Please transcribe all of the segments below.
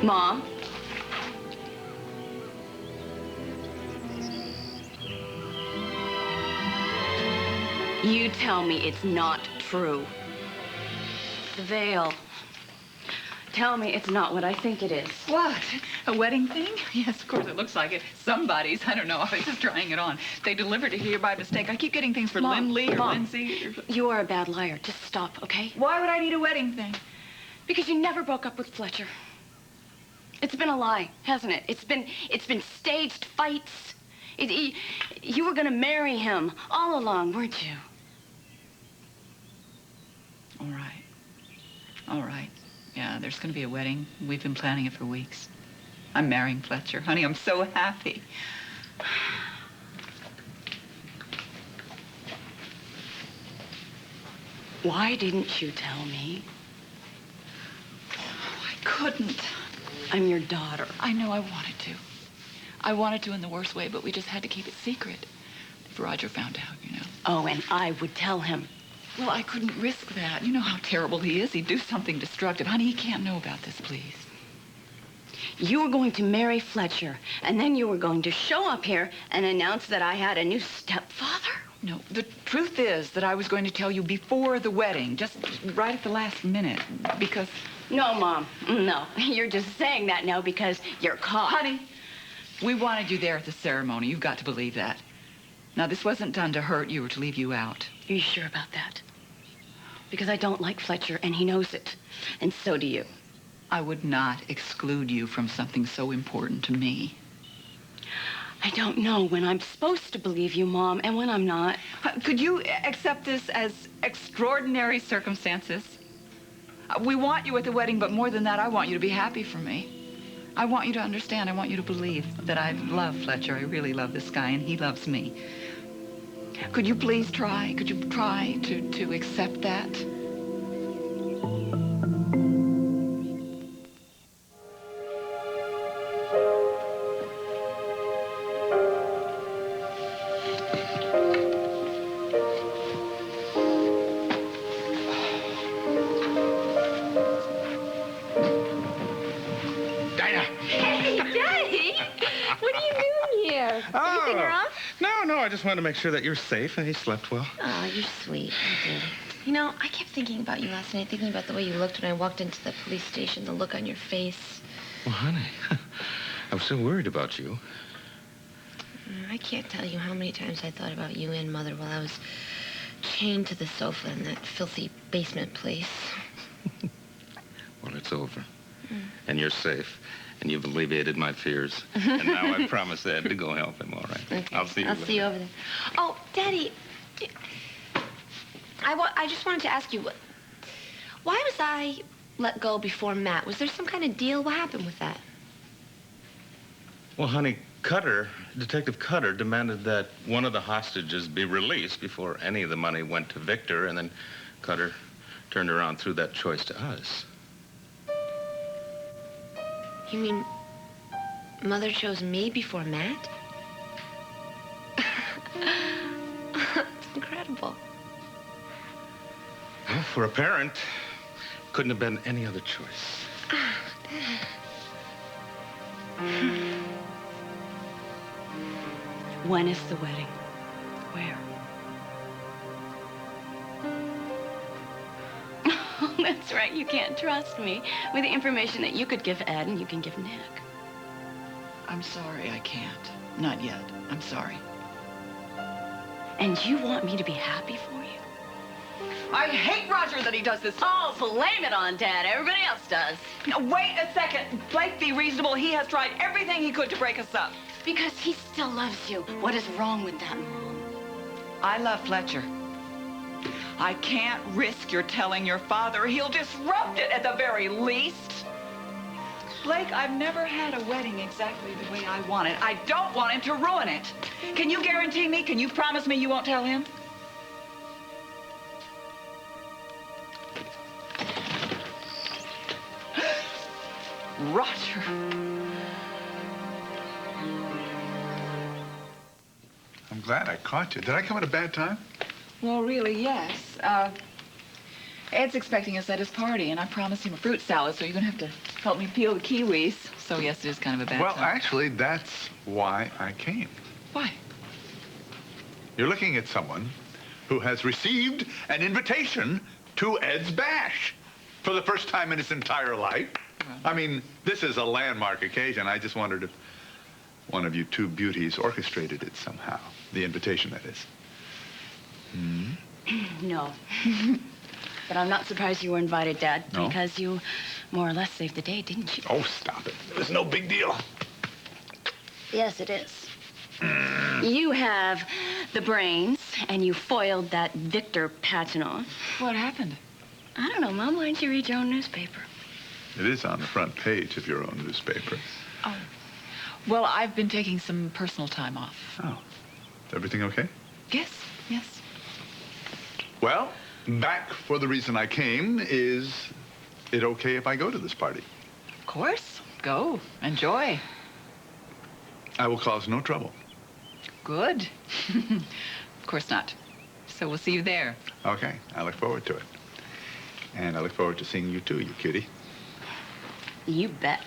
Mom? You tell me it's not true. The veil. Tell me it's not what I think it is. What? A wedding thing? Yes, of course, it looks like it. Somebody's. I don't know. I was just trying it on. They delivered it here by mistake. I keep getting things for Mom, Lindley or Mom, Lindsay. Or... You are a bad liar. Just stop, okay? Why would I need a wedding thing? Because you never broke up with Fletcher. It's been a lie, hasn't it? It's been staged fights. You were gonna marry him all along, weren't you? All right. All right. Yeah, there's gonna be a wedding. We've been planning it for weeks. I'm marrying Fletcher. Honey, I'm so happy. Why didn't you tell me? Oh, I couldn't. I'm your daughter. I know I wanted to. I wanted to in the worst way, but we just had to keep it secret. If Roger found out, you know. Oh, and I would tell him. Well, I couldn't risk that. You know how terrible he is. He'd do something destructive. Honey, he can't know about this, please. You were going to marry Fletcher, and then you were going to show up here and announce that I had a new stepfather? No, the truth is that I was going to tell you before the wedding, just right at the last minute, because... No, Mom, no. You're just saying that now because you're caught. Honey, we wanted you there at the ceremony. You've got to believe that. Now, this wasn't done to hurt you or to leave you out. Are you sure about that? Because I don't like Fletcher, and he knows it. And so do you. I would not exclude you from something so important to me. I don't know when I'm supposed to believe you, Mom, and when I'm not. Could you accept this as extraordinary circumstances? We want you at the wedding, but more than that, I want you to be happy for me. I want you to understand. I want you to believe that I love Fletcher. I really love this guy, and he loves me. Could you please try? Could you try to accept that? No, I just wanted to make sure that you're safe and he slept well. Oh, you're sweet. You did. You know, I kept thinking about you last night, thinking about the way you looked when I walked into the police station, the look on your face. Well, honey, I was so worried about you. I can't tell you how many times I thought about you and Mother while I was chained to the sofa in that filthy basement place. Well, it's over. And you're safe. And you've alleviated my fears. And now I promise Ed to go help him, all right? Okay. I'll see you. I'll see you over there. Oh, Daddy, I just wanted to ask you, why was I let go before Matt? Was there some kind of deal? What happened with that? Well, honey, Detective Cutter demanded that one of the hostages be released before any of the money went to Victor, and then Cutter turned around and threw that choice to us. You mean Mother chose me before Matt? It's incredible. Well, for a parent, couldn't have been any other choice. When is the wedding? Where? Oh, that's right. You can't trust me with the information that you could give Ed and you can give Nick. I'm sorry, I can't. Not yet. I'm sorry. And you want me to be happy for you? I hate Roger that he does this. Oh, blame it on Dad. Everybody else does. Now, wait a second. Blake, be reasonable. He has tried everything he could to break us up. Because he still loves you. What is wrong with that, Mom? I love Fletcher. I can't risk your telling your father. He'll disrupt it at the very least. Blake, I've never had a wedding exactly the way I want it. I don't want him to ruin it. Can you guarantee me? Can you promise me you won't tell him? Roger. I'm glad I caught you. Did I come at a bad time? Well, really, yes. Ed's expecting us at his party, and I promised him a fruit salad, so you're going to have to help me peel the kiwis. So, yes, it is kind of a bad Well, time. actually, that's why I came. Why? You're looking at someone who has received an invitation to Ed's bash for the first time in his entire life. I mean, this is a landmark occasion. I just wondered if one of you two beauties orchestrated it somehow. The invitation, that is. No. But I'm not surprised you were invited, Dad, No? because you more or less saved the day, didn't you? Oh, stop it. It was no big deal. Yes, it is. You have the brains, and you foiled that Victor Pachinoff. What happened? I don't know, Mom. Why didn't you read your own newspaper? It is on the front page of your own newspaper. Oh. Well, I've been taking some personal time off. Oh. Is everything okay? Yes, yes. Well, back for the reason I came. Is it okay if I go to this party? Of course. Go. Enjoy. I will cause no trouble. Good. Of course not. So we'll see you there. Okay, I look forward to it. And I look forward to seeing you too, you cutie. You bet.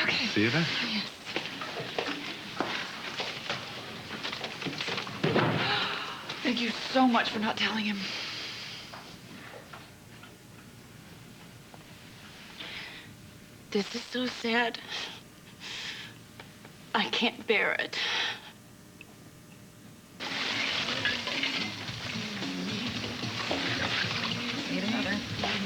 Okay. See you then. Thank you so much for not telling him. This is so sad. I can't bear it.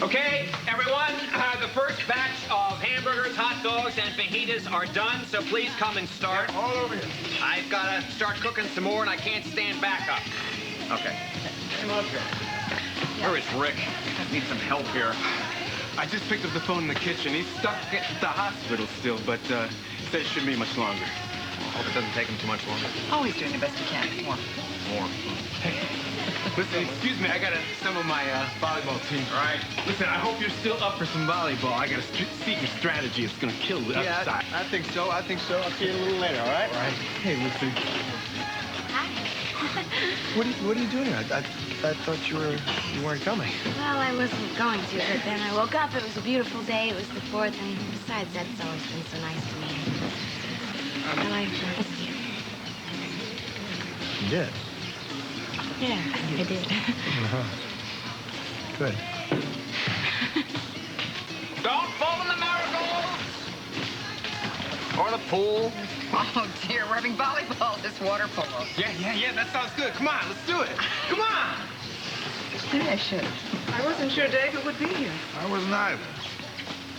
Okay, everyone, the first batch of hamburgers, hot dogs, and fajitas are done, so please come and start. All over here. I've got to start cooking some more, and I can't stand back up. Okay. Come up here. Where is Rick? I need some help here. I just picked up the phone in the kitchen. He's stuck at the hospital still, but he said it shouldn't be much longer. Hope it doesn't take him too much longer. Always doing the best he can. More. Listen, excuse me, I gotta summon my volleyball team. All right. Listen, I hope you're still up for some volleyball. I got a secret strategy. It's gonna kill the other side. I think so. I'll see you a little later, all right? All right. Hey, listen. What are you doing? I thought you weren't coming. Well, I wasn't going to, but then I woke up. It was a beautiful day. It was the 4th, and besides, Ed's always been so nice to me. And I missed you. You did? Yeah, I did. Good. Don't fall in the marigolds! Or the pool. Oh, dear. We're having volleyball this water polo. Yeah, that sounds good. Come on, let's do it. Come on! Maybe I should. I wasn't sure David would be here. I wasn't either.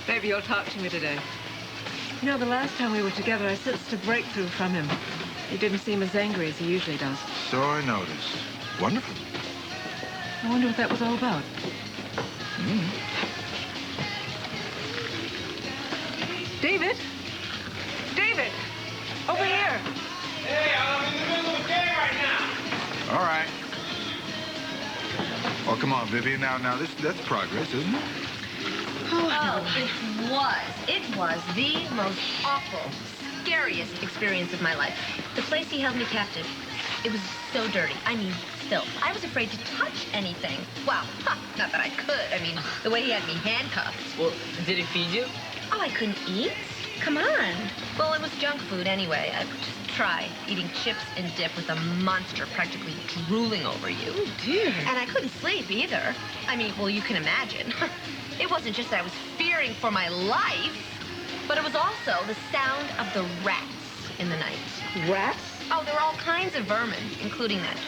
Maybe you'll talk to me today. You know, the last time we were together, I sensed a breakthrough from him. He didn't seem as angry as he usually does. So I noticed. Wonderful. I wonder what that was all about. David? David! Over here! Hey, I'm in the middle of the game right now. All right. Oh, come on, Vivian. Now, that's progress, isn't it? Oh, it was the most awful, scariest experience of my life. The place he held me captive, it was so dirty. I mean, filth. I was afraid to touch anything. Wow, not that I could. I mean, the way he had me handcuffed. Well, did he feed you? Oh, I couldn't eat? Come on. Well, it was junk food anyway. Just try eating chips and dip with a monster practically drooling over you. Oh, dear. And I couldn't sleep either. I mean, well, you can imagine. It wasn't just that I was fearing for my life, but it was also the sound of the rats in the night. Rats? Oh, there were all kinds of vermin, including that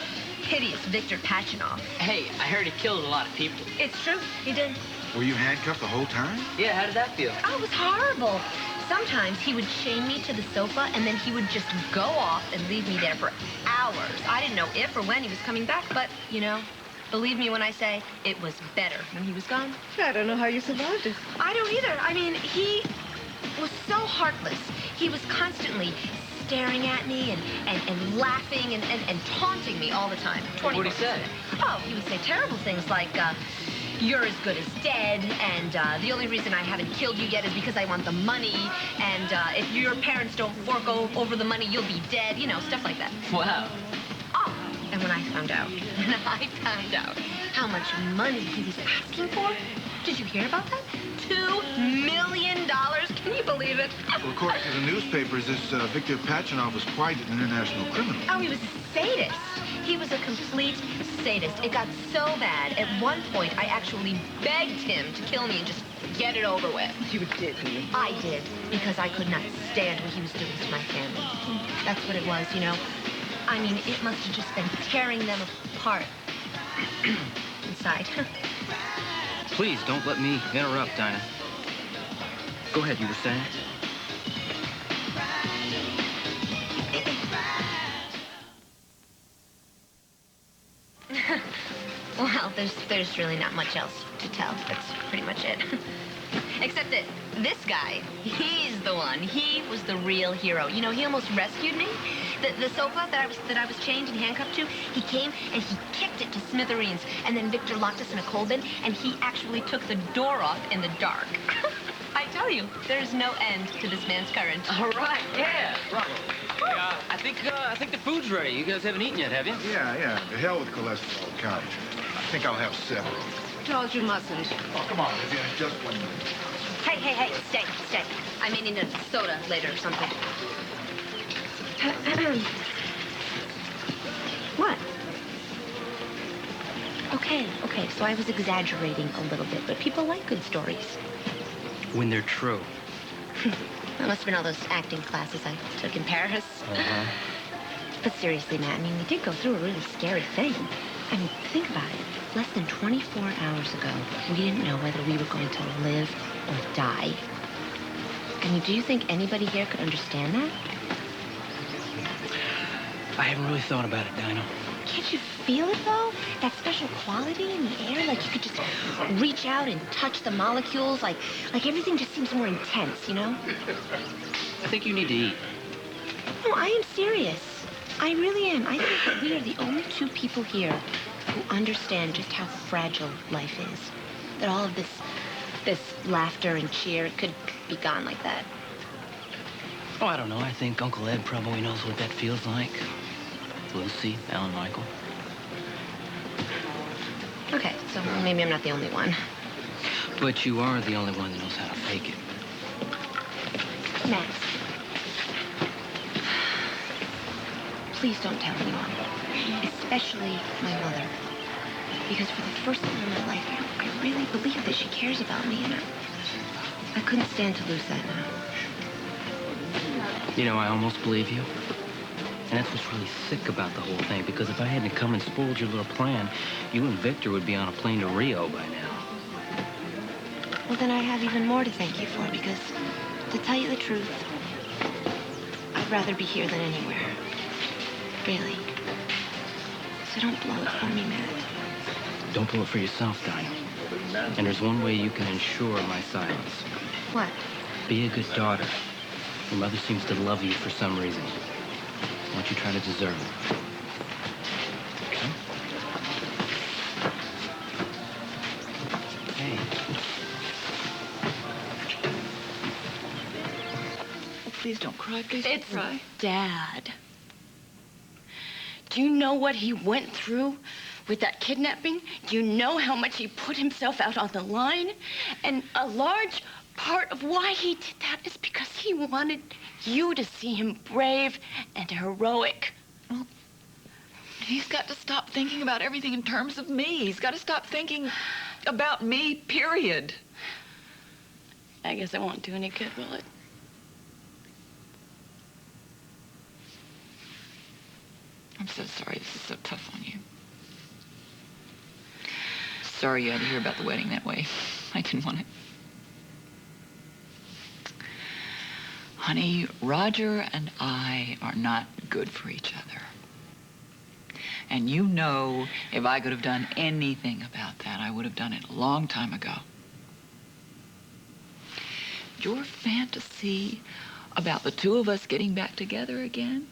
hideous Victor Pachinoff. Hey, I heard he killed a lot of people. It's true, he did. Were you handcuffed the whole time? Yeah, how did that feel? Oh, it was horrible. Sometimes he would chain me to the sofa, and then he would just go off and leave me there for hours. I didn't know if or when he was coming back, but, you know, believe me when I say it was better when he was gone. I don't know how you survived it. I don't either. I mean, he was so heartless. He was constantly staring at me and laughing and taunting me all the time. What did he say? Oh, he would say terrible things like, you're as good as dead, and the only reason I haven't killed you yet is because I want the money, and if your parents don't fork over the money, you'll be dead, you know, stuff like that. Wow. Oh, And when I found out how much money he was asking for, did you hear about that? $2 million? Can you believe it? Well, according to the newspapers, this Victor Pachinov was quite an international criminal. Oh, he was a sadist. He was a complete sadist. It got so bad, at one point, I actually begged him to kill me and just get it over with. You didn't. I did, because I could not stand what he was doing to my family. That's what it was, you know. I mean, it must have just been tearing them apart inside. Please, don't let me interrupt, Dinah. Go ahead, you were saying? Well, there's really not much else to tell. That's pretty much it. Except that this guy, he's the one. He was the real hero. You know, he almost rescued me. The sofa that I was chained and handcuffed to, he came and he kicked it to smithereens. And then Victor locked us in a coal bin, and he actually took the door off in the dark. I tell you, there's no end to this man's courage. All right, yeah, bravo. I think the food's ready. You guys haven't eaten yet, have you? Yeah. The hell with cholesterol count. I think I'll have several. Charles, you mustn't. Oh, come on, Vivian. Just 1 minute. Hey, stay. I may need a soda later or something. What? Okay, so I was exaggerating a little bit, but people like good stories. When they're true. That must have been all those acting classes I took in Paris. Uh-huh. But seriously, Matt, I mean, we did go through a really scary thing. I mean, think about it. Less than 24 hours ago, we didn't know whether we were going to live or die. I mean, do you think anybody here could understand that? I haven't really thought about it, Dinah. Can't you feel it, though? That special quality in the air? Like you could just reach out and touch the molecules. Like everything just seems more intense, you know? I think you need to eat. No, I am serious. I really am. I think that we are the only two people here who understand just how fragile life is. That all of this laughter and cheer could be gone like that. Oh, I don't know. I think Uncle Ed probably knows what that feels like. Lucy, Alan Michael. Okay, so maybe I'm not the only one. But you are the only one that knows how to fake it. Max. Please don't tell anyone. Especially my mother. Because for the first time in my life, I really believe that she cares about me, and I couldn't stand to lose that now. You know, I almost believe you. And that's what's really sick about the whole thing, because if I hadn't come and spoiled your little plan, you and Victor would be on a plane to Rio by now. Well, then I have even more to thank you for, because to tell you the truth, I'd rather be here than anywhere. Really. So don't blow it for me, Matt. Don't blow it for yourself, Dinah. And there's one way you can ensure my silence. What? Be a good daughter. Your mother seems to love you for some reason. Why don't you try to deserve it? Okay? Hey. Oh, please don't cry. Please don't cry. Dad. Do you know what he went through with that kidnapping? Do you know how much he put himself out on the line? And a large part of why he did that is because he wanted you to see him brave and heroic. Well, he's got to stop thinking about everything in terms of me. He's got to stop thinking about me, period. I guess it won't do any good, will it? I'm so sorry this is so tough on you. Sorry you had to hear about the wedding that way. I didn't want it. Honey, Roger and I are not good for each other. And you know, if I could have done anything about that, I would have done it a long time ago. Your fantasy about the two of us getting back together again,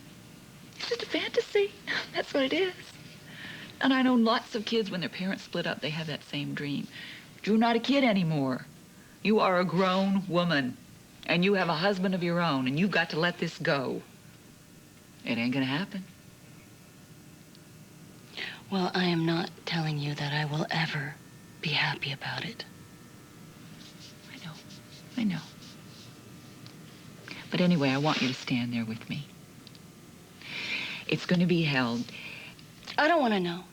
it's just a fantasy. That's what it is. And I know lots of kids, when their parents split up, they have that same dream. But you're not a kid anymore. You are a grown woman. And you have a husband of your own, and you've got to let this go. It ain't gonna happen. Well, I am not telling you that I will ever be happy about it. I know. But anyway, I want you to stand there with me. It's going to be held. I don't want to know.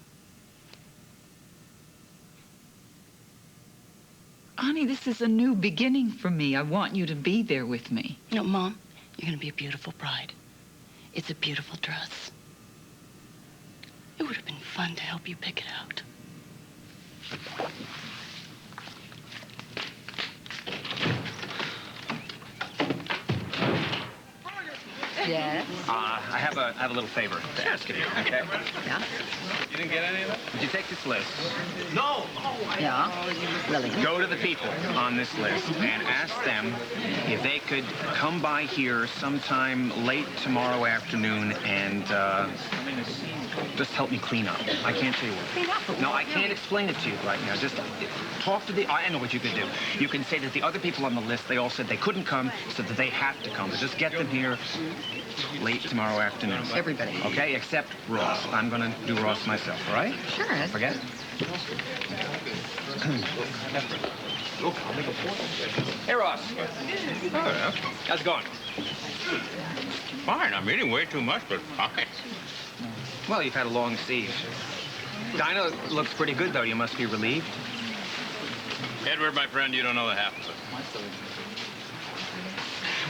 Honey, this is a new beginning for me. I want you to be there with me. No, Mom, you're going to be a beautiful bride. It's a beautiful dress. It would have been fun to help you pick it out. Yes? I have a little favor to ask of you, okay? Yeah? You didn't get any of that? Would you take this list? No! Yeah? Really? Go to the people on this list and ask them if they could come by here sometime late tomorrow afternoon and just help me clean up. I can't tell you what. Clean up? No, I can't explain it to you right now. Just talk to the... I know what you could do. You can say that the other people on the list, they all said they couldn't come, so that they have to come. But just get them here late tomorrow afternoon. Everybody. Okay, except Ross. I'm going to do Ross myself, all right? Sure. Forget? Hey, Ross. How's it going? Fine. I'm eating way too much, but fine. Well, you've had a long siege. Dinah looks pretty good, though. You must be relieved. Edward, my friend, you don't know the half of it.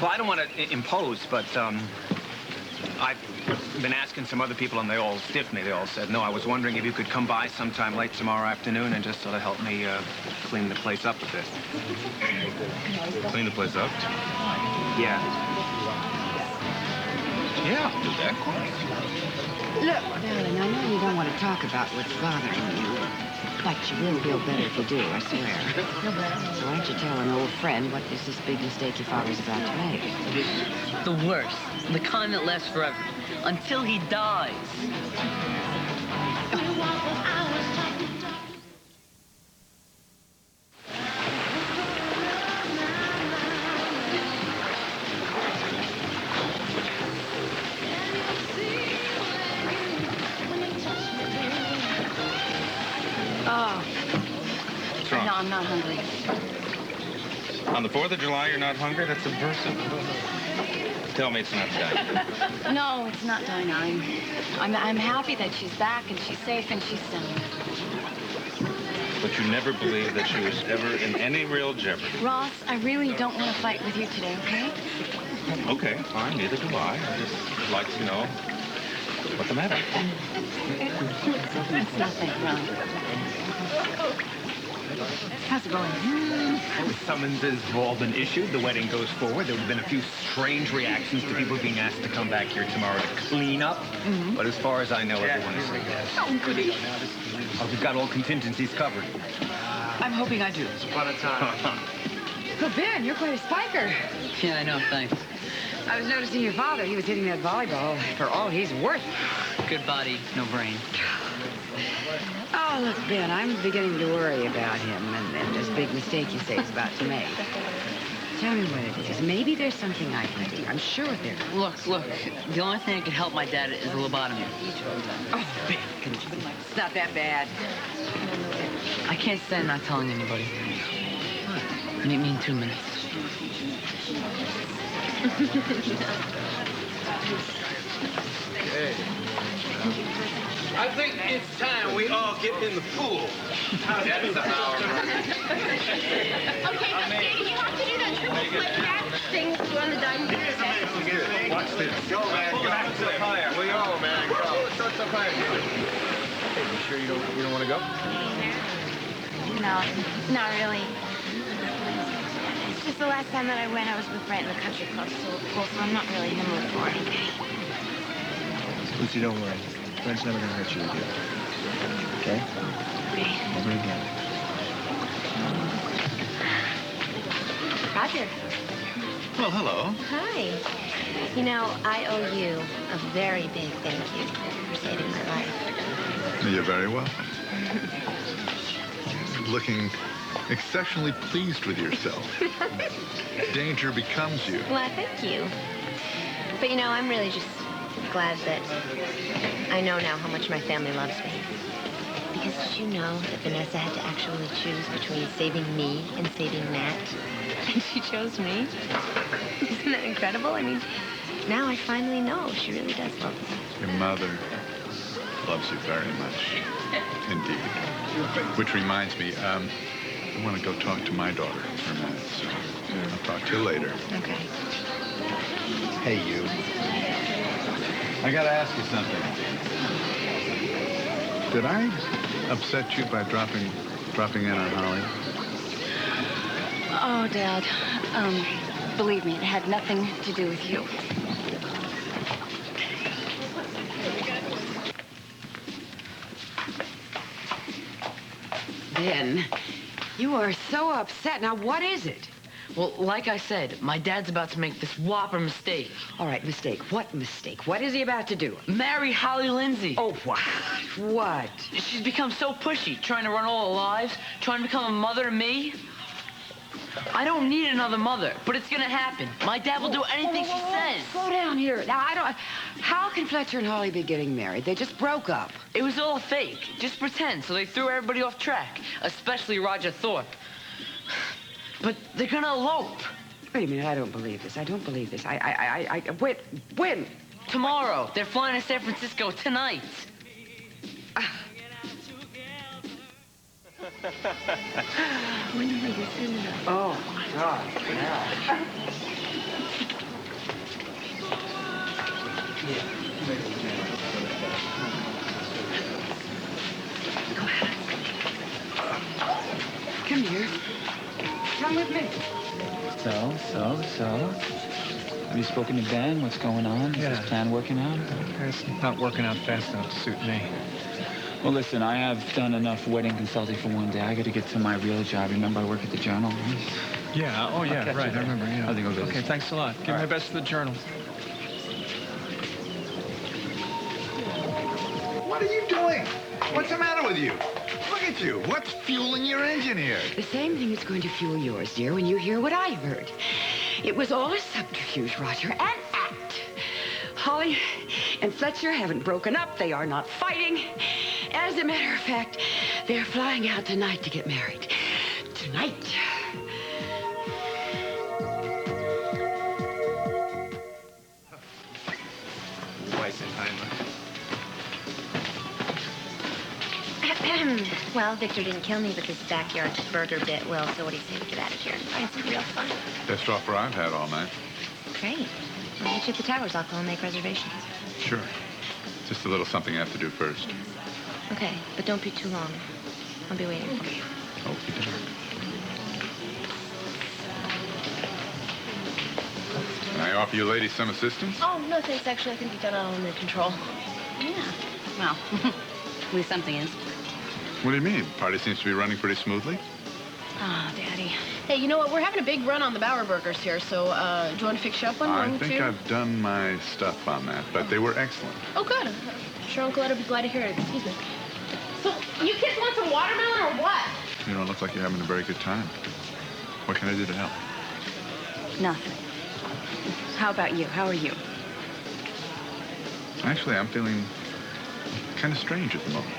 Well, I don't want to impose, but I've been asking some other people, and they all stiffed me. They all said no. I was wondering if you could come by sometime late tomorrow afternoon and just sort of help me clean the place up a bit. Clean the place up? Yeah. Yeah, I'll do that. Look, darling, I know you don't want to talk about what's bothering you, but you will feel better if you do, I swear. So why don't you tell an old friend what is this big mistake your father's about to make? The worst. The kind that lasts forever. Until he dies. What's wrong? No, I'm not hungry. On the 4th of July, you're not hungry? That's subversive. Tell me it's not Dinah. No, it's not Dinah. I'm happy that she's back and she's safe and she's sound. But you never believed that she was ever in any real jeopardy. Ross, I really don't want to fight with you today, okay? Okay, fine. Neither do I. I just would like to know what's the matter. It's nothing, Ron. How's it going? The summonses have all been issued. The wedding goes forward. There have been a few strange reactions to people being asked to come back here tomorrow to clean up. But as far as I know, everyone is saying yes. Oh, goody. Oh, we've got all contingencies covered. I'm hoping I do. What a time. Well, Ben, you're quite a spiker. Yeah, I know, thanks. I was noticing your father. He was hitting that volleyball for all he's worth. Good body, no brain. Oh, look, Ben, I'm beginning to worry about him and this big mistake you say he's about to make. Tell me what it is. Maybe there's something I can do. I'm sure there is. Look, the only thing that could help my dad is a lobotomy. Oh, Ben, it's not that bad. I can't stand not telling anybody. Meet me in 2 minutes. I think it's time we all get in the pool. Okay, Daddy, you have to do that triple flip back thing on the diamond. Watch this. Go, man. Go. Back to the fire. We go, man. Go. Start the fire. Hey, you sure you don't want to go? No, not really. It's just the last time that I went, I was with Brent in the country club, so I'm not really in the mood for anything. Lucy, don't worry. Brent's never gonna hurt you again. Okay? Okay. Never again. Roger. Well, hello. Hi. You know, I owe you a very big thank you for saving my life. You're very welcome. Looking exceptionally pleased with yourself. Danger becomes you. Well, thank you. But you know, I'm really just glad that I know now how much my family loves me. Because did you know that Vanessa had to actually choose between saving me and saving Matt? And she chose me. Isn't that incredible? I mean, now I finally know she really does love me. Your mother loves you very much, indeed. Which reminds me, I want to go talk to my daughter for a minute, so I'll talk to you later. Okay. Hey, you. I gotta ask you something. Did I upset you by dropping in on Holly? Oh, Dad. Believe me, it had nothing to do with you. Ben, you are so upset. Now, what is it? Well, like I said, my dad's about to make this whopper mistake. All right, mistake. What mistake? What is he about to do? Marry Holly Lindsay. Oh, what? What? She's become so pushy, trying to run all our lives, trying to become a mother to me. I don't need another mother, but it's gonna happen. My dad will do anything she says. Slow down here. Now, how can Fletcher and Holly be getting married? They just broke up. It was all fake. Just pretend, so they threw everybody off track, especially Roger Thorpe. But they're gonna elope. Wait a minute, I don't believe this. I don't believe this. When? Tomorrow. They're flying to San Francisco tonight. When did we get into that? Oh, my God. Yeah. Go ahead. Come here. Come with me. So. Have you spoken to Ben? What's going on? Is this plan working out? It's not working out fast enough to suit me. Well, listen, I have done enough wedding consulting for one day. I got to get to my real job. Remember, I work at the Journal. Yeah, oh yeah, right, I remember, yeah. I think I'll go. Okay, thanks a lot. Give my best to the Journal. What are you doing? What's the matter with you? Look at you. What's fueling your engine here? The same thing that's going to fuel yours, dear, when you hear what I've heard. It was all a subterfuge, Roger, an act. Holly and Fletcher haven't broken up. They are not fighting. As a matter of fact, they're flying out tonight to get married. Tonight. Well, Victor didn't kill me with his backyard burger bit. Well, so what do you say we get out of here? Find some real fun. Best offer I've had all night. Great. I'll meet you at the towers. I'll call and make reservations. Sure. Just a little something I have to do first. Okay, but don't be too long. I'll be waiting for you. Okie doke. Can I offer you ladies some assistance? Oh, no, thanks. Actually, I think we've got it all under control. Yeah. Well, at least something is. What do you mean? Party seems to be running pretty smoothly. Oh, Daddy. Hey, you know what? We're having a big run on the Bauer burgers here, so do you want to fix you up one? I think I've done my stuff on that, but they were excellent. Oh, good. Sure, Uncle Ed will be glad to hear it. Excuse me. So, you kids want some watermelon or what? You don't look like you're having a very good time. What can I do to help? Nothing. How about you? How are you? Actually, I'm feeling kind of strange at the moment.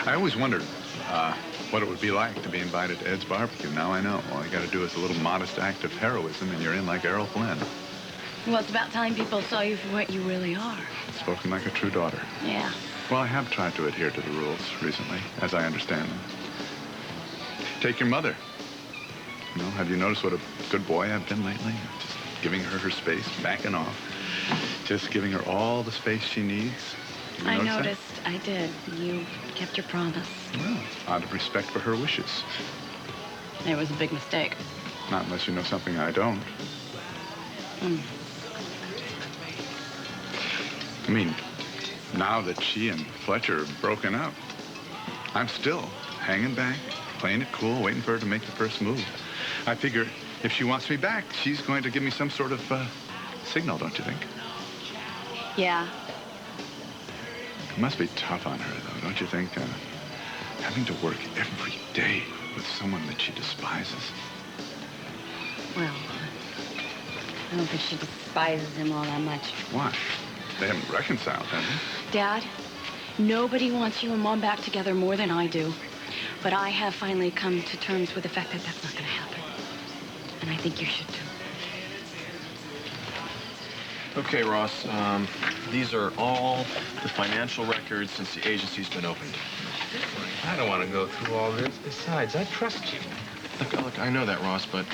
I always wondered what it would be like to be invited to Ed's barbecue. Now I know. All you got to do is a little modest act of heroism, and you're in like Errol Flynn. Well, it's about time people saw you for what you really are. Spoken like a true daughter. Yeah. Well, I have tried to adhere to the rules recently, as I understand them. Take your mother. You know, have you noticed what a good boy I've been lately? Just giving her space, backing off. Just giving her all the space she needs. I noticed. I did. You kept your promise. Well, out of respect for her wishes. It was a big mistake. Not unless you know something I don't. I mean, now that she and Fletcher are broken up, I'm still hanging back, playing it cool, waiting for her to make the first move. I figure if she wants me back, she's going to give me some sort of signal, don't you think? Yeah. It must be tough on her, though, don't you think? Having to work every day with someone that she despises. Well, I don't think she despises him all that much. Why? They haven't reconciled, have they? Dad, Nobody wants you and Mom back together more than I do. But I have finally come to terms with the fact that that's not going to happen. And I think you should too. Okay, Ross. These are all the financial records since the agency's been opened. I don't want to go through all this. Besides, I trust you. Look, I know that, Ross, but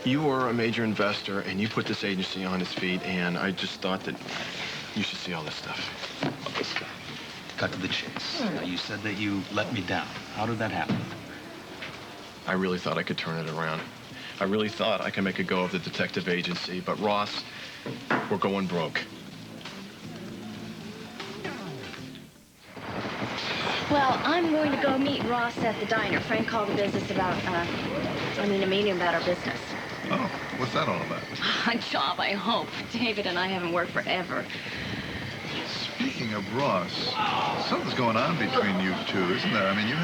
you were a major investor, and you put this agency on its feet, and I just thought that you should see all this stuff. Okay, Scott. Cut to the chase. Now, you said that you let me down. How did that happen? I really thought I could turn it around. I really thought I could make a go of the detective agency, but Ross, we're going broke. Well, I'm going to go meet Ross at the diner. Frank called the business about, a meeting about our business. Oh, what's that all about? A job, I hope. David and I haven't worked forever. Speaking of Ross, something's going on between you two, isn't there? I mean, you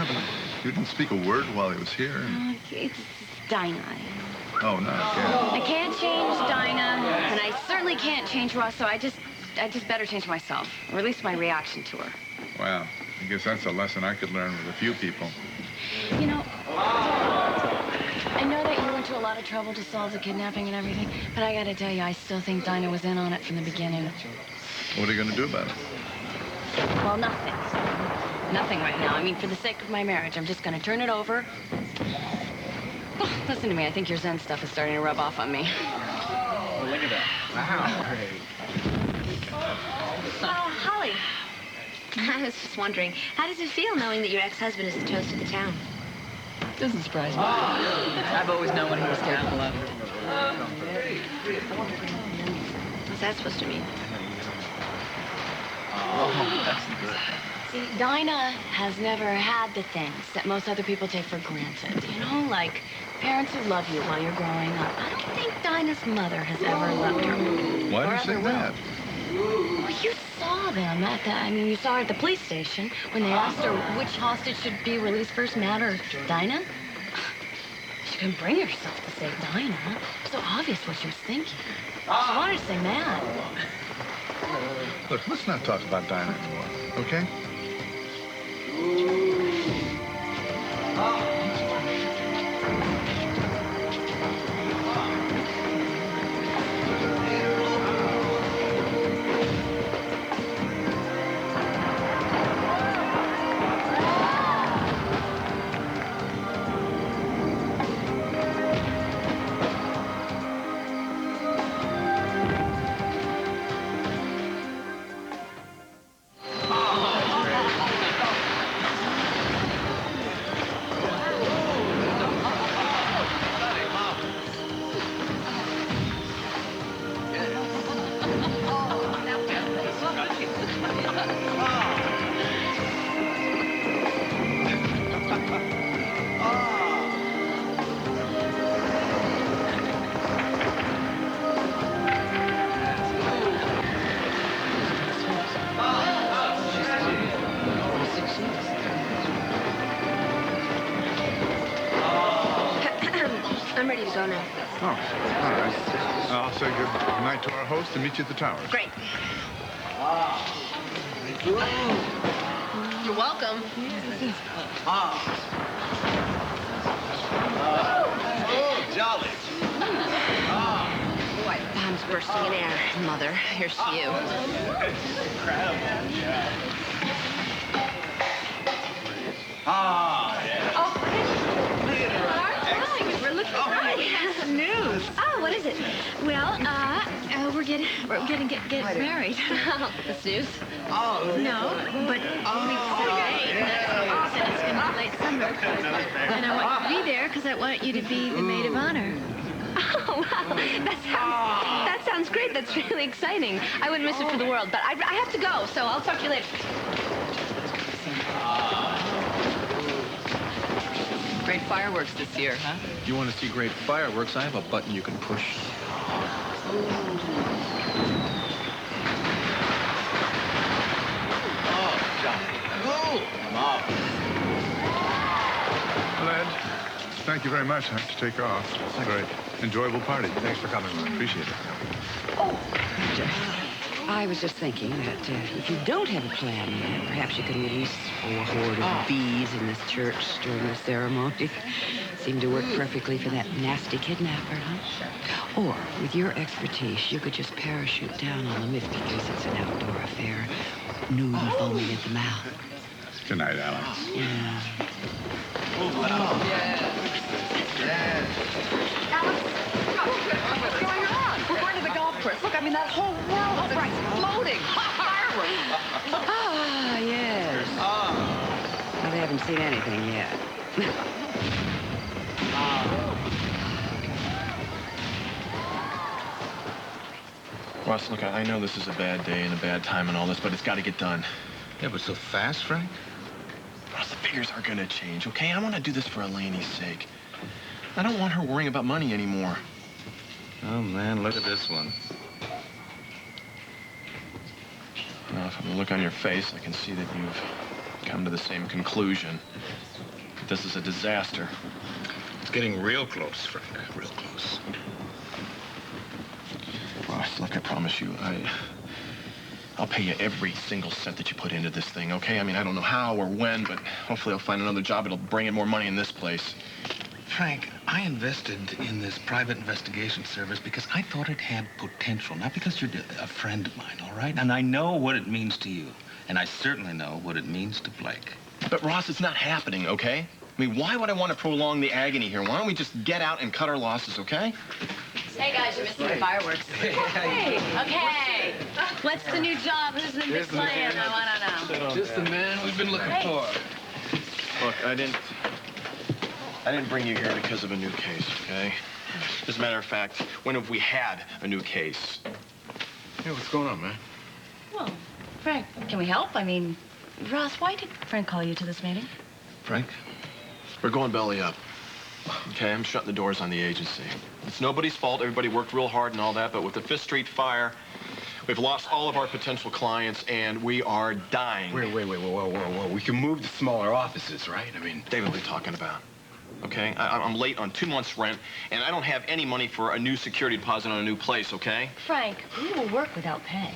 didn't speak a word while he was here. It's Dinah. Oh, no, I can't change Dinah, and I certainly can't change Ross, so I just better change myself, or at least my reaction to her. Wow, I guess that's a lesson I could learn with a few people. You know, I know that you went to a lot of trouble to solve the kidnapping and everything, but I gotta tell you, I still think Dinah was in on it from the beginning. What are you going to do about it? Well, nothing. Nothing right now. I mean, for the sake of my marriage, I'm just gonna turn it over. Listen to me, I think your Zen stuff is starting to rub off on me. Oh, look at that. Wow. Holly. I was just wondering, how does it feel knowing that your ex-husband is the toast of the town? Doesn't surprise me. I've always known what he was capable of. What's that supposed to mean? Oh, that's good. See, Dinah has never had the things that most other people take for granted. You know, like parents who love you while you're growing up. I don't think Dinah's mother has ever loved her. Why do you say that? Well, you saw them at the, you saw her at the police station when they asked her which hostage should be released first, Matt or Dinah. She couldn't bring herself to say Dinah. It was so obvious what she was thinking. She wanted to say Matt. Look, let's not talk about Dinah anymore, okay? I'm ready to go now. Oh, all right. I'll say good night to our host and meet you at the towers. Great. You're welcome. Oh, jolly. Boy, bombs bursting in air. Mother, here's to you. Ah, yeah. Oh, we're looking right. Some news. Oh, what is it? Well, we're getting married. That's news. Oh. No, but it's going to be late summer. And I want you to be there because I want you to be the maid of honor. Oh, wow. That sounds great. That's really exciting. I wouldn't miss it for the world, but I have to go, so I'll talk to you later. Great fireworks this year, huh? If you want to see great fireworks, I have a button you can push. Oh, jolly. Oh, Mom. Well, Ed, thank you very much. I have to take off. It's a very enjoyable party. Thanks for coming, Ron. Appreciate it. Oh, I was just thinking that if you don't have a plan yet, perhaps you can release a horde of bees in this church during the ceremony. Seemed to work perfectly for that nasty kidnapper, huh? Or, with your expertise, you could just parachute down on the myth because it's an outdoor affair. Nude foaming at the mouth. Good night, Alex. Yeah. What's going on? We're going to the golf course. Look, I mean, that whole world is exploding. Fireworks. Ah, yes. Well, they haven't seen anything yet. Ross, look, I know this is a bad day and a bad time and all this, but it's got to get done. Yeah, but so fast, Frank? Ross, the figures are going to change, okay? I want to do this for Elaine's sake. I don't want her worrying about money anymore. Oh, man, look at this one. Now, from the look on your face, I can see that you've come to the same conclusion. This is a disaster. It's getting real close, Frank, real close. Ross, look, I promise you, I'll pay you every single cent that you put into this thing, okay? I mean, I don't know how or when, but hopefully I'll find another job that'll bring in more money in this place. Frank, I invested in this private investigation service because I thought it had potential, not because you're a friend of mine, all right? And I know what it means to you, and I certainly know what it means to Blake. But, Ross, it's not happening, okay? I mean, why would I want to prolong the agony here? Why don't we just get out and cut our losses, okay? Hey, guys, you're missing the fireworks. Hey, okay. What's the new job? Who's the big client? I want to know. Just the man we've been looking for. Look, I didn't bring you here because of a new case, okay? As a matter of fact, when have we had a new case? Hey, what's going on, man? Well, Frank, can we help? I mean, Ross, why did Frank call you to this meeting? Frank, we're going belly up. Okay, I'm shutting the doors on the agency. It's nobody's fault. Everybody worked real hard and all that, but with the Fifth Street fire, we've lost all of our potential clients, and we are dying. Wait, whoa. We can move to smaller offices, right? I mean... David, what are you talking about? Okay, I'm late on 2 months' rent, and I don't have any money for a new security deposit on a new place, okay? Frank, we will work without pay.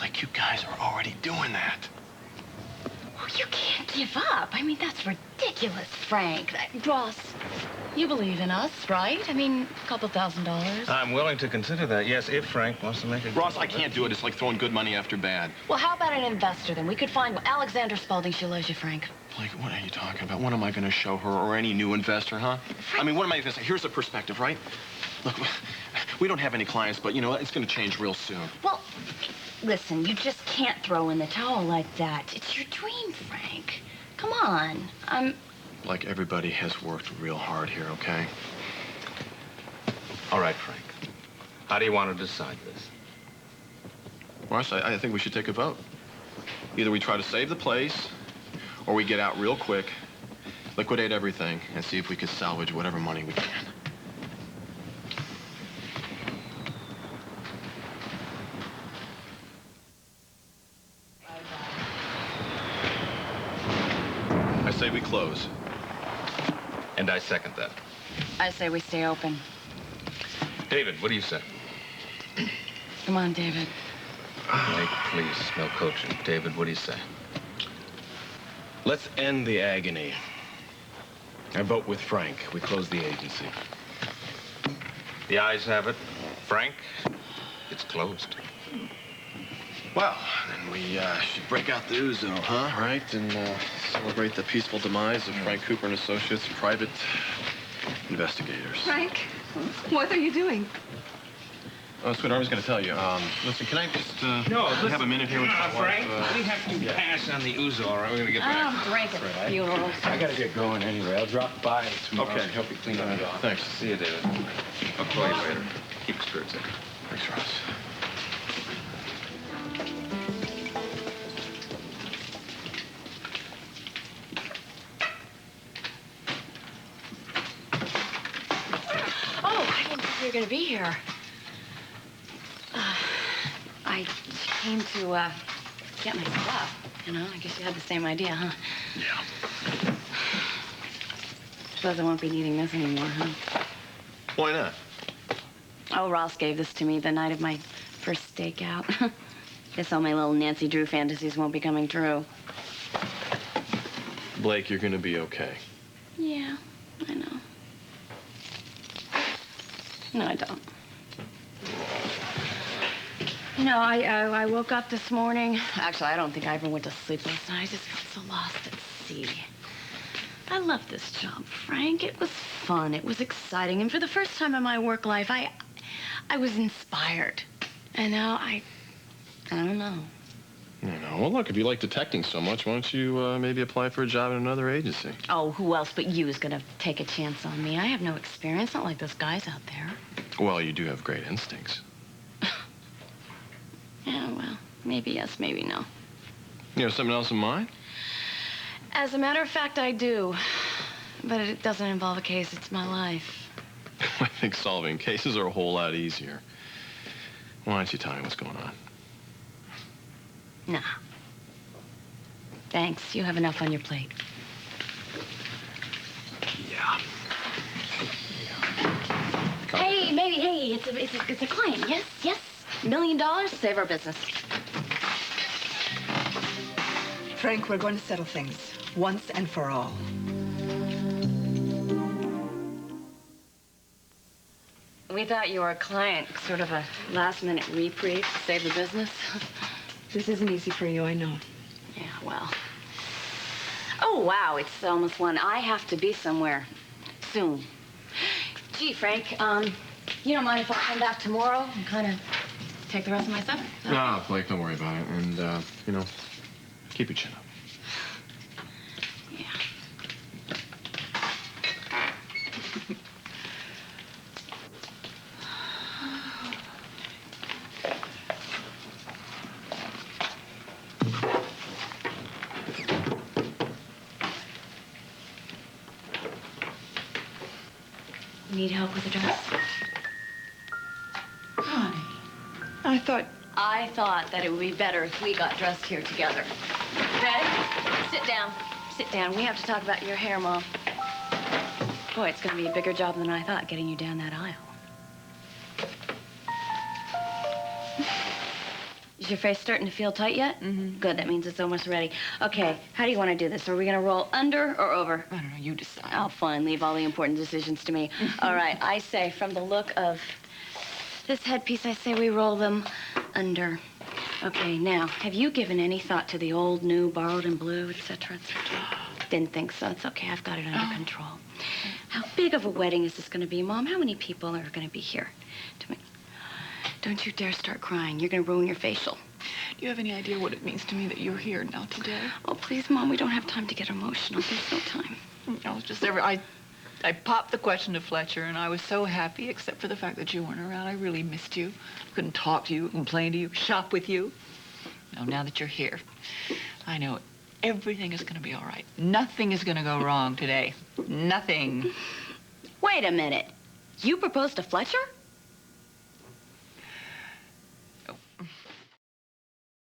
Like, you guys are already doing that. You can't give up. I mean, that's ridiculous, Frank. Ross, you believe in us, right? I mean, a couple $1,000. I'm willing to consider that, yes, if Frank wants to make it. Ross, I can't do it. It's like throwing good money after bad. Well, how about an investor, then? We could find Alexander Spaulding. She loves you, Frank. Blake, what are you talking about? What am I going to show her or any new investor, huh? I mean, what am I going to say? Here's the perspective, right? Look, we don't have any clients, but, you know, it's going to change real soon. Well, listen, you just can't throw in the towel like that. It's your dream, Frank. Come on. Like, everybody has worked real hard here, okay? All right, Frank. How do you want to decide this? Ross, I think we should take a vote. Either we try to save the place, or we get out real quick, liquidate everything, and see if we can salvage whatever money we can. I say we close. And I second that. I say we stay open. David, what do you say? Come on, David. Blake, please, no coaching. David, what do you say? Let's end the agony. I vote with Frank. We close the agency. The ayes have it. Frank, it's closed. Well, then we should break out the Uzo, huh? Right? And celebrate the peaceful demise of Frank Cooper and Associates, private investigators. Frank, what are you doing? Oh, sweetheart, I was going to tell you. Listen, can I just have a minute here with Frank, we have to pass on the Uzo, all right? We're going to get back. I don't drink at funerals. I got to get going anyway. I'll drop by tomorrow. Okay. Help you clean up the office. Thanks. See you, David. I'll call you later. Keep your spirits up. Thanks, Ross. Oh, I didn't think you were going to be here. I came to get my stuff. You know, I guess you had the same idea, huh? Yeah. Suppose I won't be needing this anymore, huh? Why not? Oh, Ross gave this to me the night of my first stakeout. Guess all my little Nancy Drew fantasies won't be coming true. Blake, you're gonna be okay. Yeah, I know. No, I don't. You know, I woke up this morning. Actually, I don't think I even went to sleep last night. I just felt so lost at sea. I love this job, Frank. It was fun. It was exciting. And for the first time in my work life, I was inspired. And now I don't know. You know, well, look, if you like detecting so much, why don't you maybe apply for a job in another agency? Oh, who else but you is going to take a chance on me? I have no experience, not like those guys out there. Well, you do have great instincts. Yeah, well, maybe yes, maybe no. You have something else in mind? As a matter of fact, I do. But it doesn't involve a case. It's my life. I think solving cases are a whole lot easier. Why don't you tell me what's going on? Nah. Thanks. You have enough on your plate. Yeah. Hey, maybe, hey, it's a client. Yes, yes. $1 million, save our business. Frank, we're going to settle things once and for all. We thought you were a client, sort of a last-minute reprieve to save the business. This isn't easy for you, I know. Yeah, well. Oh, wow, it's almost 1. I have to be somewhere soon. Gee, Frank, you don't mind if I come back tomorrow and kind of take the rest of my stuff? No, Blake, don't worry about it. And, you know, keep your chin up. Yeah. Need help with the dress? Honey, I thought that it would be better if we got dressed here together. Ready? Sit down. Sit down. We have to talk about your hair, Mom. Boy, it's going to be a bigger job than I thought, getting you down that aisle. Is your face starting to feel tight yet? Mm-hmm. Good, that means it's almost ready. Okay, how do you want to do this? Are we going to roll under or over? I don't know, you decide. Oh, fine. Leave all the important decisions to me. All right, I say from the look of this headpiece, I say we roll them under. Okay, now, have you given any thought to the old, new, borrowed, and blue, et cetera, et cetera? Didn't think so. It's okay. I've got it under control. How big of a wedding is this going to be, Mom? How many people are going to be here? Don't you dare start crying. You're going to ruin your facial. Do you have any idea what it means to me that you're here now today? Oh, please, Mom, we don't have time to get emotional. There's no time. I was just I popped the question to Fletcher, and I was so happy, except for the fact that you weren't around. I really missed you. Couldn't talk to you, complain to you, shop with you. Now that you're here, I know everything is going to be all right. Nothing is going to go wrong today. Nothing. Wait a minute. You proposed to Fletcher?